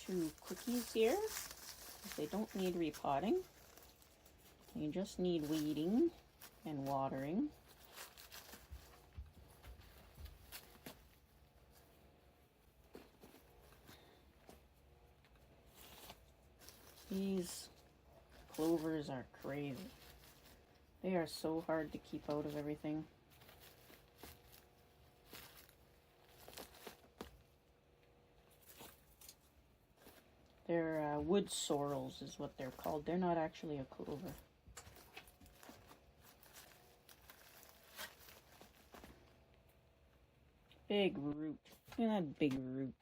2 quickies here. They don't need repotting. You just need weeding and watering. These clovers are crazy. They are so hard to keep out of everything. They're wood sorrels is what they're called. They're not actually a clover. Big root. Look at that big root.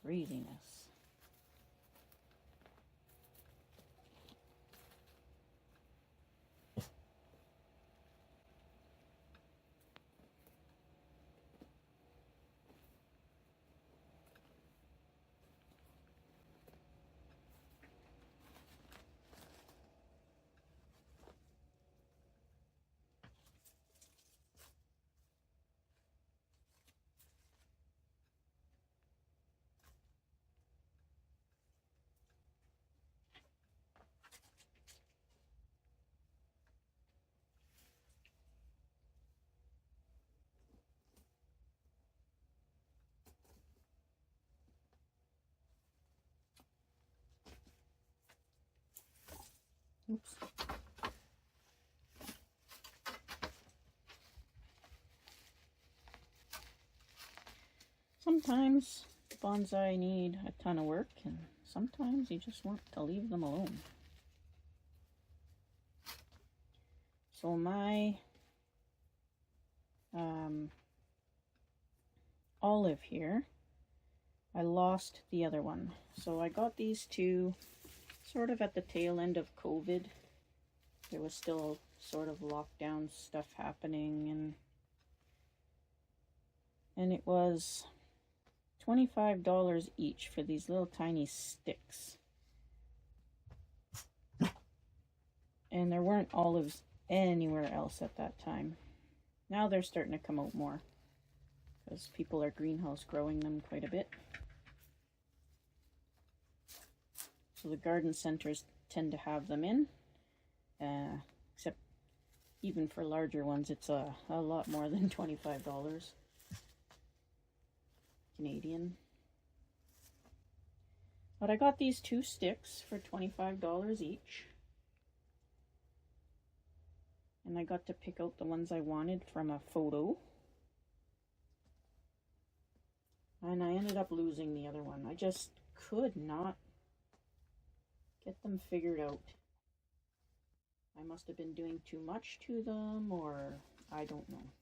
Craziness. Oops. Sometimes bonsai need a ton of work, and sometimes you just want to leave them alone. So my olive here, I lost the other one. So I got these two sort of at the tail end of COVID. There was still sort of lockdown stuff happening, and it was $25 each for these little tiny sticks. And there weren't olives anywhere else at that time. Now they're starting to come out more because people are greenhouse growing them quite a bit. So the garden centers tend to have them in, except even for larger ones, it's a lot more than $25 Canadian. But I got these 2 sticks for $25 each. And I got to pick out the ones I wanted from a photo. And I ended up losing the other one. I just could not get them figured out. I must have been doing too much to them, or I don't know.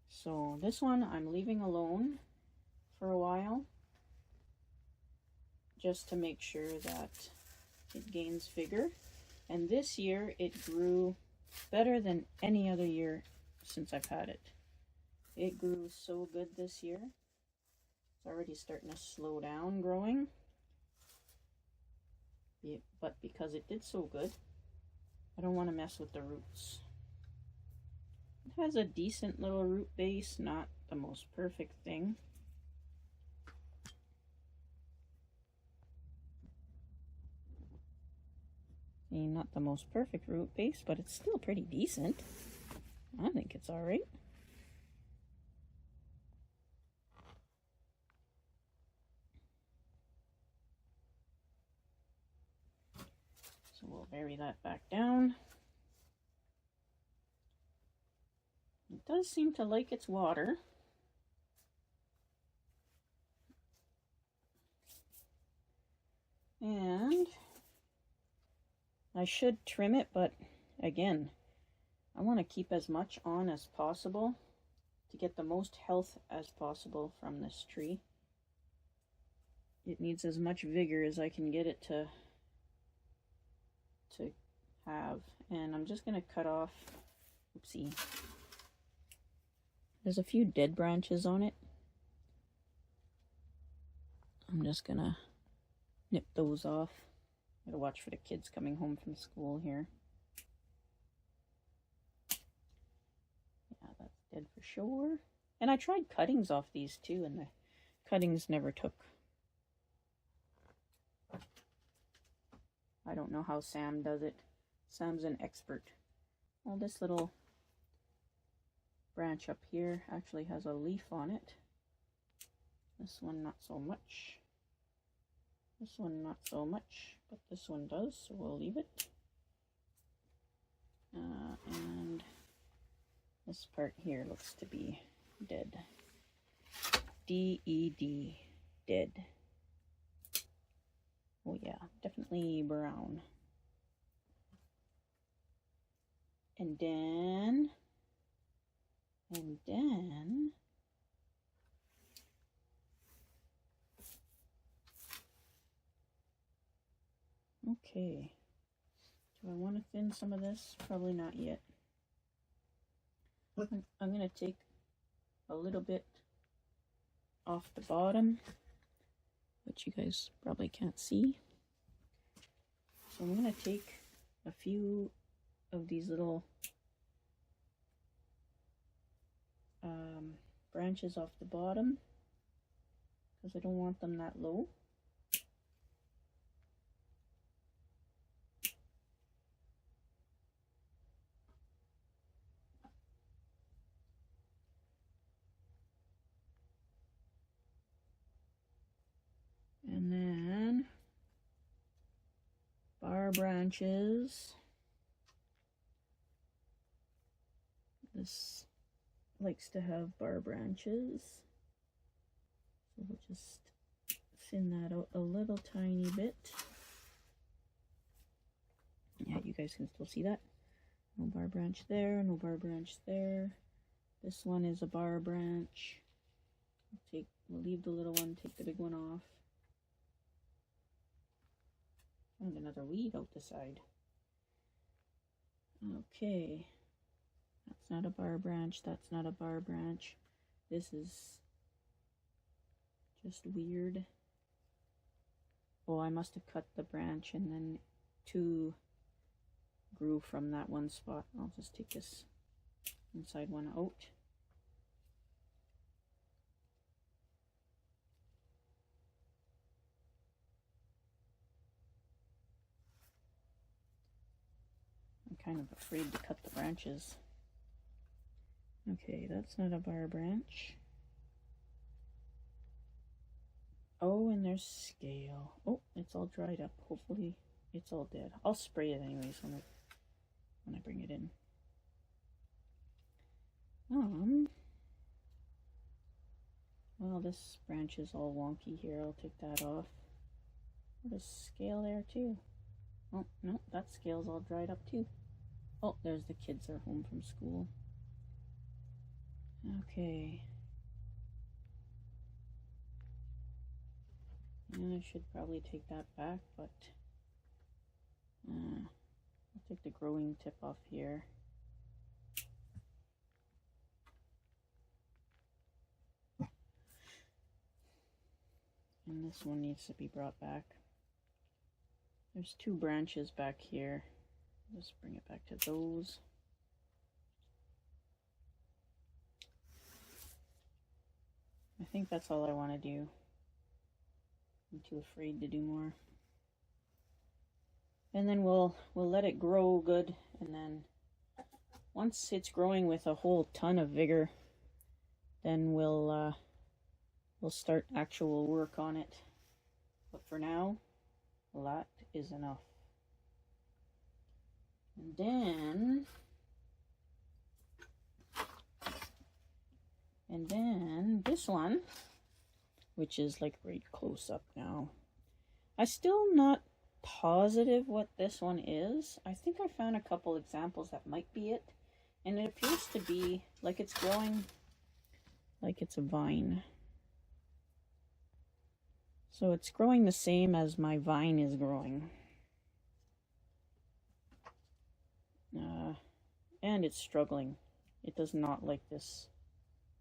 So this one I'm leaving alone for a while, just to make sure that it gains vigor. And this year it grew better than any other year since I've had it. It grew so good this year. It's already starting to slow down growing. But because it did so good, I don't want to mess with the roots. It has a decent little root base, not the most perfect thing. Not the most perfect root base, but it's still pretty decent. I think it's all right. So we'll bury that back down. It does seem to like its water. And I should trim it, but again, I want to keep as much on as possible to get the most health as possible from this tree. It needs as much vigor as I can get it to have. And I'm just going to cut off, oopsie, there's a few dead branches on it. I'm just going to nip those off. Gotta watch for the kids coming home from school here. Yeah, that's dead for sure. And I tried cuttings off these too, and cuttings never took. I don't know how Sam does it. Sam's an expert. Well, this little branch up here actually has a leaf on it. This one not so much. This one not so much, but this one does, so we'll leave it. And this part here looks to be dead. D-E-D, dead. Oh yeah, definitely brown. And then, okay. Do I want to thin some of this? Probably not yet. I'm going to take a little bit off the bottom, which you guys probably can't see. So I'm going to take a few of these little branches off the bottom because I don't want them that low. And then bar branches. This likes to have bar branches. So we'll just thin that out a little tiny bit. Yeah, you guys can still see that. No bar branch there, no bar branch there. This one is a bar branch. We'll leave the little one, take the big one off. Found another weed out the side. Okay. That's not a bar branch, that's not a bar branch. This is just weird. Oh, I must have cut the branch and then two grew from that one spot. I'll just take this inside one out. I'm kind of afraid to cut the branches. Okay, that's not a bar branch. Oh, and there's scale. Oh, it's all dried up. Hopefully it's all dead. I'll spray it anyways when I bring it in. Well, this branch is all wonky here. I'll take that off. There's scale there too. Oh, no, that scale's all dried up too. Oh, there's the kids are home from school. Okay. And I should probably take that back, but I'll take the growing tip off here. And this one needs to be brought back. There's two branches back here. Just bring it back to those. I think that's all I want to do. I'm too afraid to do more. And then we'll let it grow good, and then once it's growing with a whole ton of vigor, then we'll start actual work on it. But for now, that is enough. And then this one, which is like right close up now. I'm still not positive what this one is. I think I found a couple examples that might be it. And it appears to be like it's growing like it's a vine. So it's growing the same as my vine is growing. And it's struggling. It does not like this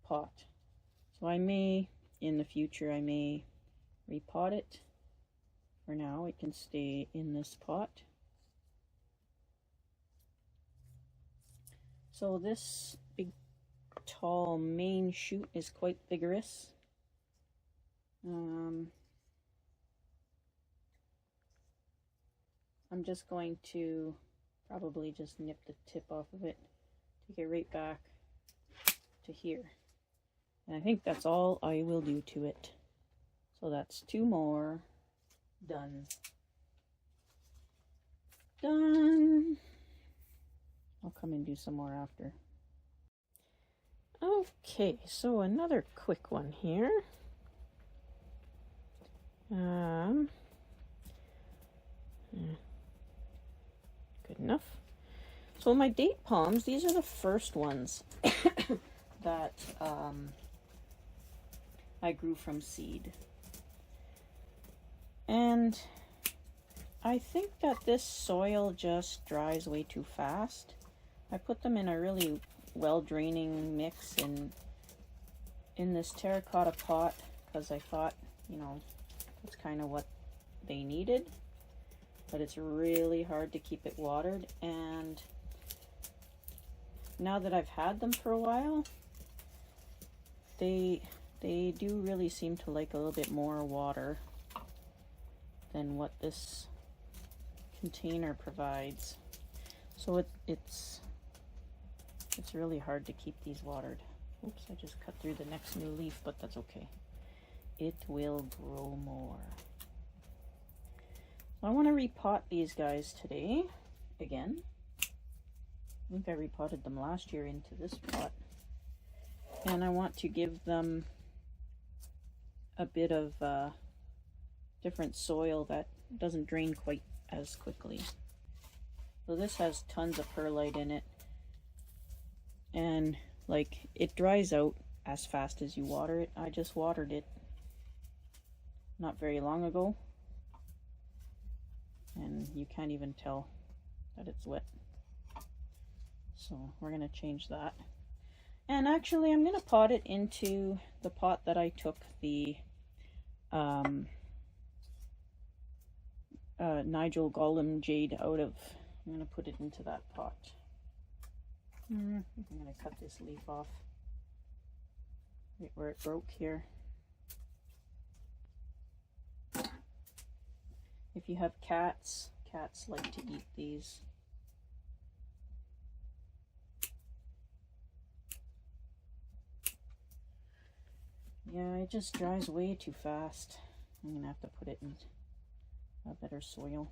pot. So I may, in the future, I may repot it. For now, it can stay in this pot. So this big, tall main shoot is quite vigorous. I'm just going to probably just nip the tip off of it, take it right back to here. And I think that's all I will do to it. So that's 2 more. Done. Done. I'll come and do some more after. Okay, so another quick one here. Good enough. So my date palms, these are the first ones that I grew from seed. And I think that this soil just dries way too fast. I put them in a really well-draining mix in this terracotta pot because I thought, you know, that's kind of what they needed. But it's really hard to keep it watered, and now that I've had them for a while, they do really seem to like a little bit more water than what this container provides. So it's really hard to keep these watered. Oops, I just cut through the next new leaf, but that's okay. It will grow more. I want to repot these guys today again. I think I repotted them last year into this pot. And I want to give them a bit of different soil that doesn't drain quite as quickly. So this has tons of perlite in it. And like, it dries out as fast as you water it. I just watered it not very long ago, and you can't even tell that it's wet. So we're going to change that. And actually I'm going to pot it into the pot that I took the Nigel Gollum jade out of. I'm going to put it into that pot. I'm going to cut this leaf off right where it broke here. If you have cats, cats like to eat these. Yeah, it just dries way too fast. I'm gonna have to put it in a better soil.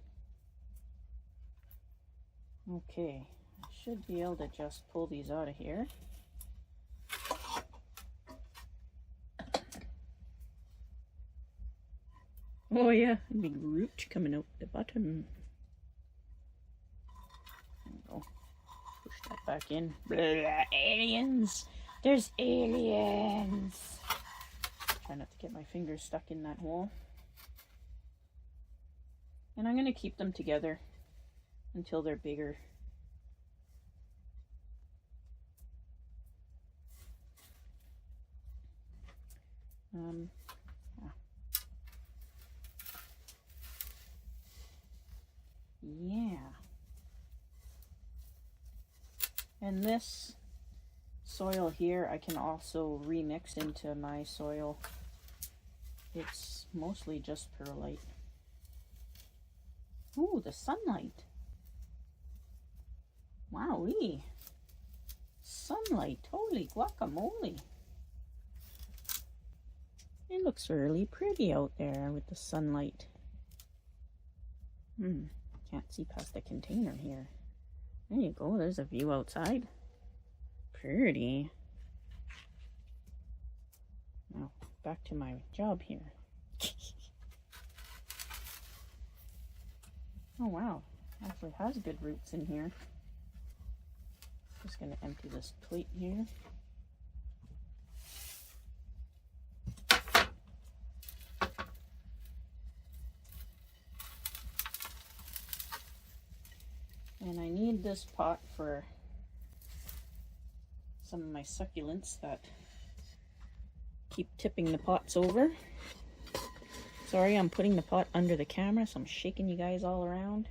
Okay, I should be able to just pull these out of here. Oh yeah, a big root coming out the bottom. There we go. Push that back in. Blah, aliens! There's aliens! Try not to get my fingers stuck in that hole. And I'm going to keep them together until they're bigger. Yeah. And this soil here I can also remix into my soil. It's mostly just perlite. Ooh, the sunlight. Wowee. Sunlight. Holy guacamole. It looks really pretty out there with the sunlight. Can't see past the container here. There you go, there's a view outside. Pretty. Now, back to my job here. Oh wow, actually has good roots in here. Just gonna empty this plate here. And I need this pot for some of my succulents that keep tipping the pots over. Sorry, I'm putting the pot under the camera, so I'm shaking you guys all around.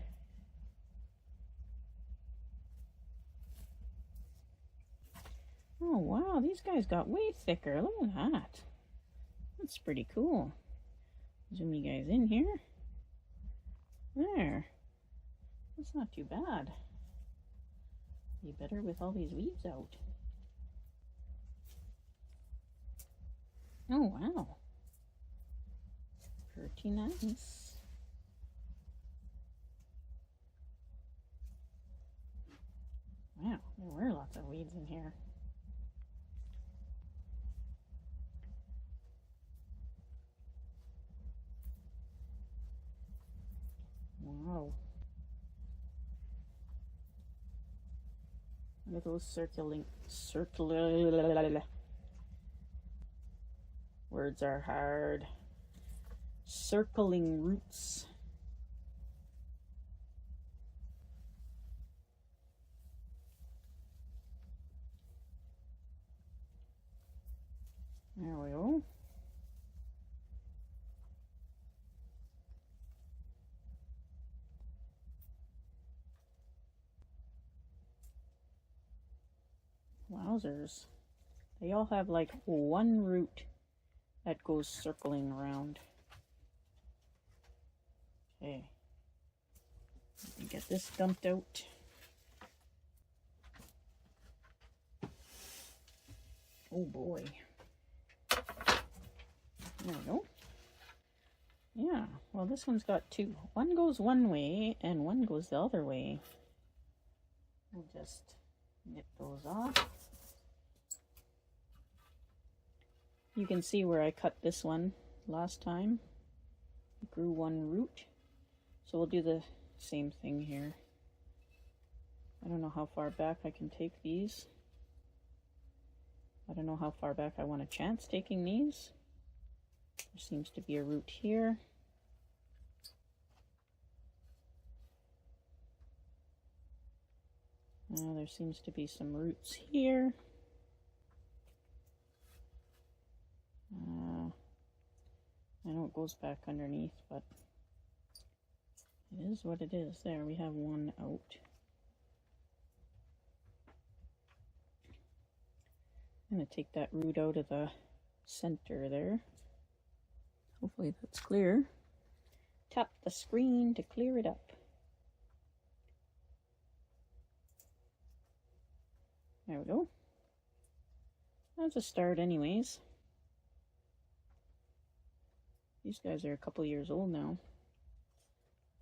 Oh wow, these guys got way thicker. Look at that. That's pretty cool. zoom you guys in here. There. That's not too bad. Be better with all these weeds out. Oh, wow. Pretty nice. Wow, there were lots of weeds in here. Wow. Look at those circling words are hard. Circling roots. There we go. Wowzers. They all have like one root that goes circling around. Okay. Let me get this dumped out. Oh boy. There we go. Yeah, well this one's got two. One goes one way and one goes the other way. We'll just nip those off. You can see where I cut this one last time. It grew one root. So we'll do the same thing here. I don't know how far back I can take these. I don't know how far back I want to chance taking these. There seems to be a root here. There seems to be some roots here. I know it goes back underneath, but it is what it is. There, we have one out. I'm going to take that root out of the center there. Hopefully that's clear. Tap the screen to clear it up. There we go. That's a start anyways. These guys are a couple years old now.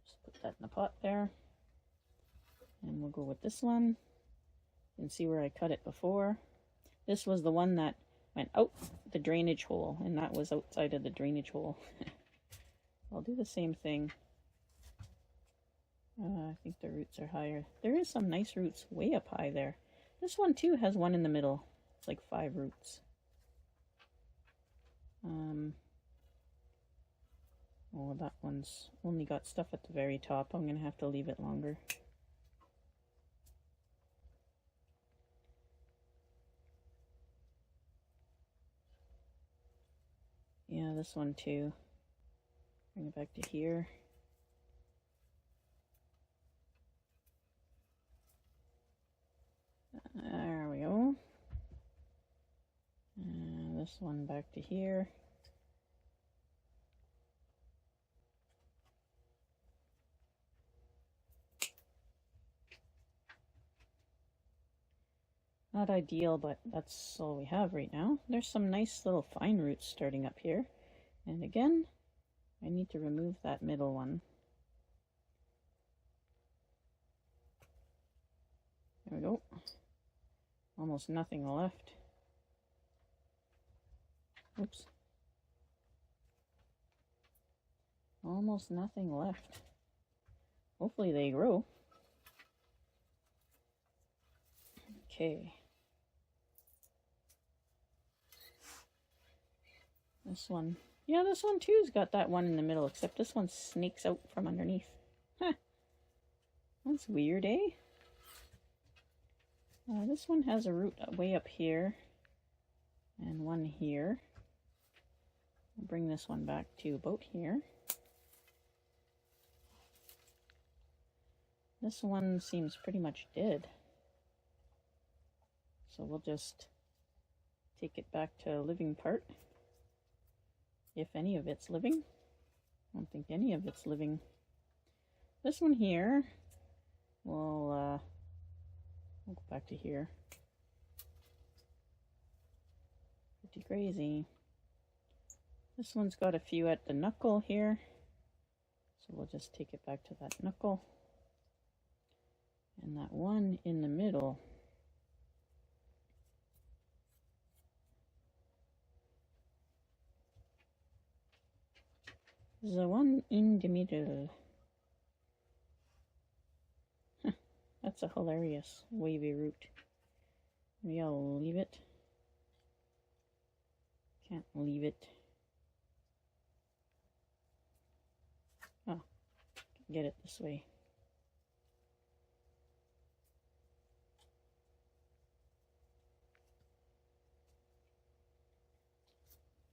Just put that in the pot there. And we'll go with this one. You can see where I cut it before. This was the one that went out the drainage hole, and that was outside of the drainage hole. I'll do the same thing. I think the roots are higher. There is some nice roots way up high there. This one too has one in the middle. It's like 5 roots. Oh, that one's only got stuff at the very top. I'm going to have to leave it longer. Yeah, this one too. Bring it back to here. There we go. And this one back to here. Not ideal, but that's all we have right now. There's some nice little fine roots starting up here. And again, I need to remove that middle one. There we go. Almost nothing left. Oops. Almost nothing left. Hopefully they grow. Okay. This one. Yeah, this one too's got that one in the middle, except this one snakes out from underneath. Huh. That's weird, eh? This one has a root way up here and one here. I'll bring this one back to about here. This one seems pretty much dead. So we'll just take it back to a living part, if any of it's living. I don't think any of it's living. This one here, we'll go back to here. Pretty crazy. This one's got a few at the knuckle here, so we'll just take it back to that knuckle. And that one in the middle. The one in the middle. That's a hilarious wavy root. Maybe I'll leave it. Can't leave it. Oh, get it this way.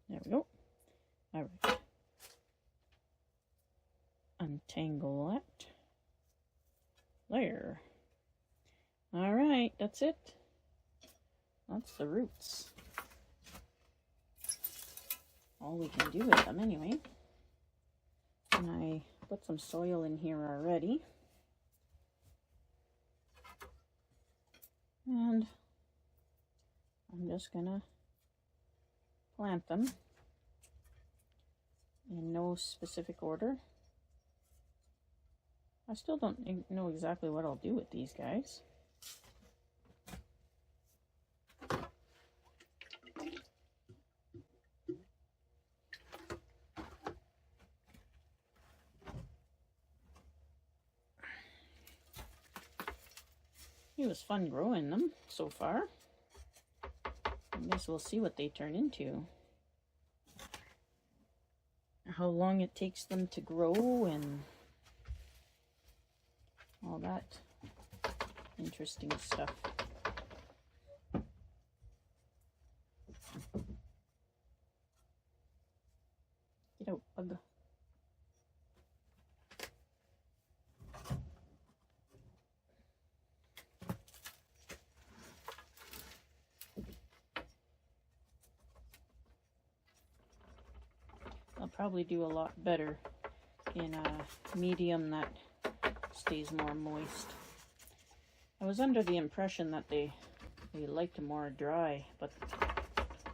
There we go. All right. Untangle that. There. All right, that's it. That's the roots. All we can do with them anyway. And I put some soil in here already. And I'm just gonna plant them in no specific order. I still don't know exactly what I'll do with these guys. It was fun growing them so far. I guess we'll see what they turn into. How long it takes them to grow and all that interesting stuff. Get out, bug. I'll probably do a lot better in a medium that stays more moist. I was under the impression that they liked more dry, but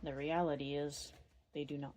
the reality is they do not.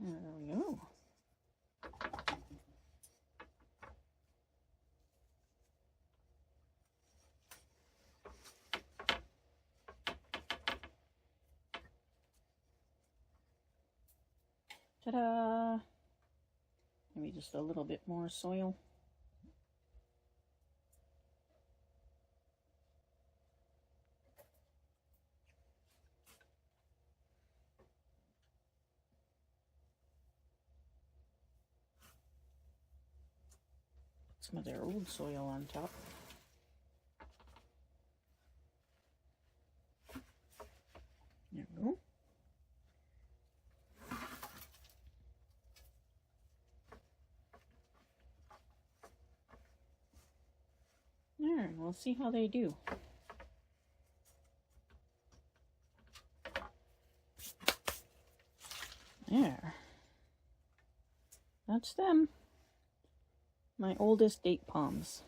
There we go. Ta-da! Maybe just a little bit more soil. Some of their old soil on top. There we go. There, we'll see how they do. There. That's them. My oldest date palms.